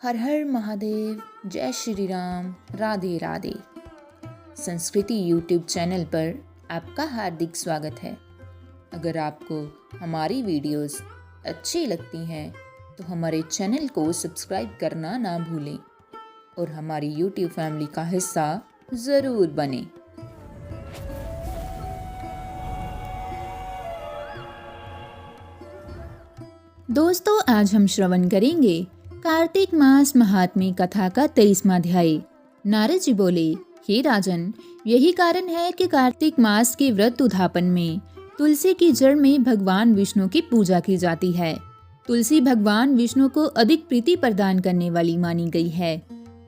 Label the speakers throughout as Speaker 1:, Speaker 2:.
Speaker 1: हर हर महादेव, जय श्री राम, राधे राधे। संस्कृति YouTube channel पर आपका हार्दिक स्वागत है। अगर आपको हमारी वीडियोस अच्छी लगती हैं तो हमारे चैनल को सब्सक्राइब करना ना भूलें और हमारी यूट्यूब फैमिली का हिस्सा ज़रूर बनें। दोस्तों, आज हम श्रवण करेंगे कार्तिक मास महात्म्य कथा का 23वां अध्याय। नारद जी बोले, हे राजन, यही कारण है कि कार्तिक मास के व्रत उद्यापन में तुलसी की जड़ में भगवान विष्णु की पूजा की जाती है। तुलसी भगवान विष्णु को अधिक प्रीति प्रदान करने वाली मानी गई है।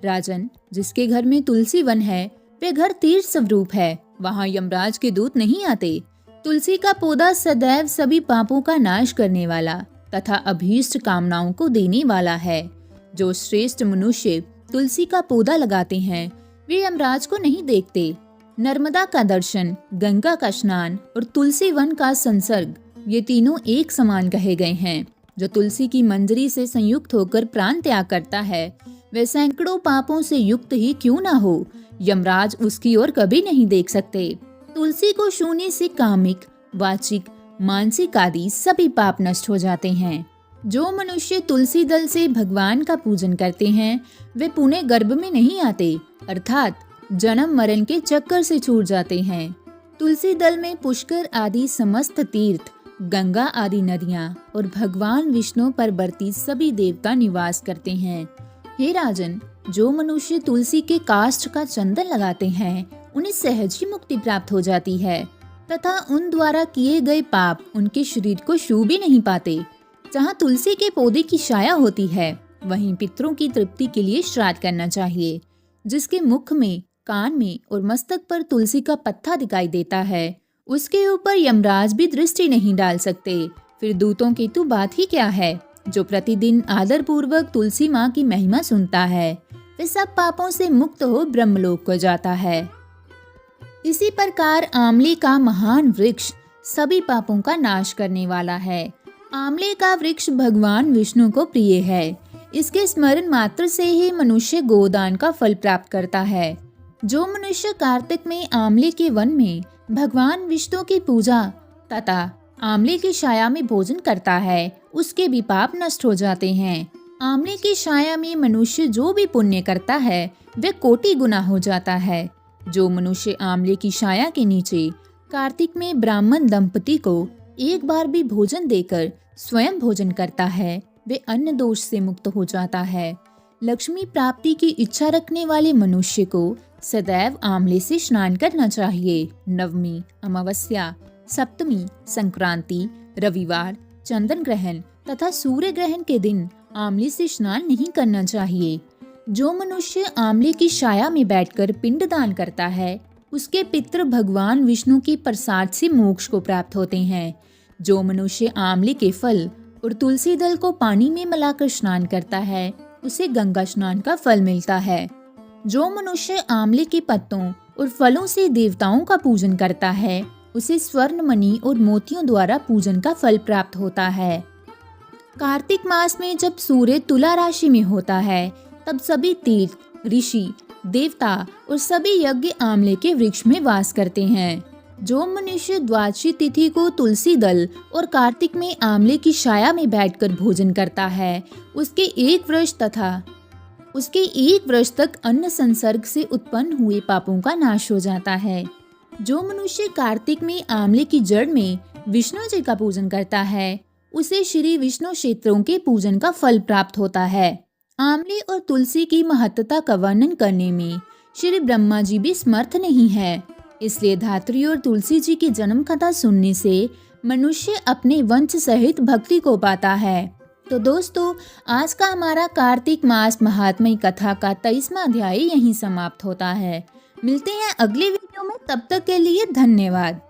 Speaker 1: राजन, जिसके घर में तुलसी वन है वे घर तीर्थ स्वरूप है, वहाँ यमराज के दूत नहीं आते। तुलसी का पौधा सदैव सभी पापों का नाश करने वाला तथा अभीष्ट कामनाओं को देने वाला है। जो श्रेष्ठ मनुष्य तुलसी का पौधा लगाते हैं वे यमराज को नहीं देखते। नर्मदा का दर्शन, गंगा का स्नान और तुलसी वन का संसर्ग, ये तीनों एक समान कहे गए हैं। जो तुलसी की मंजरी से संयुक्त होकर प्राण त्याग करता है वह सैकड़ों पापों से युक्त ही क्यों ना हो, यमराज उसकी ओर कभी नहीं देख सकते। तुलसी को छूने से कामिक, वाचिक, मानसिक आदि सभी पाप नष्ट हो जाते हैं। जो मनुष्य तुलसी दल से भगवान का पूजन करते हैं वे पुण्य गर्भ में नहीं आते, अर्थात जन्म मरण के चक्कर से छूट जाते हैं। तुलसी दल में पुष्कर आदि समस्त तीर्थ, गंगा आदि नदियाँ और भगवान विष्णु पर बरती सभी देवता निवास करते हैं। हे राजन, जो मनुष्य तुलसी के काष्ठ का चंदन लगाते हैं उन्हें सहज ही मुक्ति प्राप्त हो जाती है तथा उन द्वारा किए गए पाप उनके शरीर को छू भी नहीं पाते। जहाँ तुलसी के पौधे की छाया होती है वहीं पितरों की तृप्ति के लिए श्राद्ध करना चाहिए। जिसके मुख में, कान में और मस्तक पर तुलसी का पत्ता दिखाई देता है उसके ऊपर यमराज भी दृष्टि नहीं डाल सकते। फिर दूतों की तो बात ही क्या है। जो प्रतिदिन आदर पूर्वक तुलसी माँ की महिमा सुनता है वह सब पापों से मुक्त हो ब्रह्मलोक को जाता है। इसी प्रकार आंवले का महान वृक्ष सभी पापों का नाश करने वाला है। आंवले का वृक्ष भगवान विष्णु को प्रिय है। इसके स्मरण मात्र से ही मनुष्य गोदान का फल प्राप्त करता है। जो मनुष्य कार्तिक में आंवले के वन में भगवान विष्णु की पूजा तथा आंवले की छाया में भोजन करता है उसके भी पाप नष्ट हो जाते हैं। आंवले की छाया में मनुष्य जो भी पुण्य करता है वह कोटि गुना हो जाता है। जो मनुष्य आंवले की छाया के नीचे कार्तिक में ब्राह्मण दंपति को एक बार भी भोजन देकर स्वयं भोजन करता है वे अन्न दोष से मुक्त हो जाता है। लक्ष्मी प्राप्ति की इच्छा रखने वाले मनुष्य को सदैव आंवले से स्नान करना चाहिए। नवमी, अमावस्या, सप्तमी, संक्रांति, रविवार, चंद्र ग्रहण तथा सूर्य ग्रहण के दिन आंवले से स्नान नहीं करना चाहिए। जो मनुष्य आंवले की छाया में बैठकर पिंडदान करता है उसके पितृ भगवान विष्णु की प्रसाद से मोक्ष को प्राप्त होते हैं। जो मनुष्य आंवले के फल और तुलसी दल को पानी में मिलाकर स्नान करता है उसे गंगा स्नान का फल मिलता है। जो मनुष्य आंवले के पत्तों और फलों से देवताओं का पूजन करता है उसे स्वर्ण मणि और मोतियों द्वारा पूजन का फल प्राप्त होता है। कार्तिक मास में जब सूर्य तुला राशि में होता है तब सभी तीर्थ, ऋषि, देवता और सभी यज्ञ आंवले के वृक्ष में वास करते हैं। जो मनुष्य द्वादशी तिथि को तुलसी दल और कार्तिक में आंवले की छाया में बैठकर भोजन करता है उसके एक वर्ष तक अन्न संसर्ग से उत्पन्न हुए पापों का नाश हो जाता है। जो मनुष्य कार्तिक में आंवले की जड़ में विष्णु जी का पूजन करता है उसे श्री विष्णु क्षेत्रों के पूजन का फल प्राप्त होता है। आंवले और तुलसी की महत्ता का वर्णन करने में श्री ब्रह्मा जी भी समर्थ नहीं है, इसलिए धात्री और तुलसी जी की जन्म कथा सुनने से मनुष्य अपने वंश सहित भक्ति को पाता है। तो दोस्तों, आज का हमारा कार्तिक मास महात्म्य कथा का 23वां अध्याय यहीं समाप्त होता है। मिलते हैं अगले वीडियो में, तब तक के लिए धन्यवाद।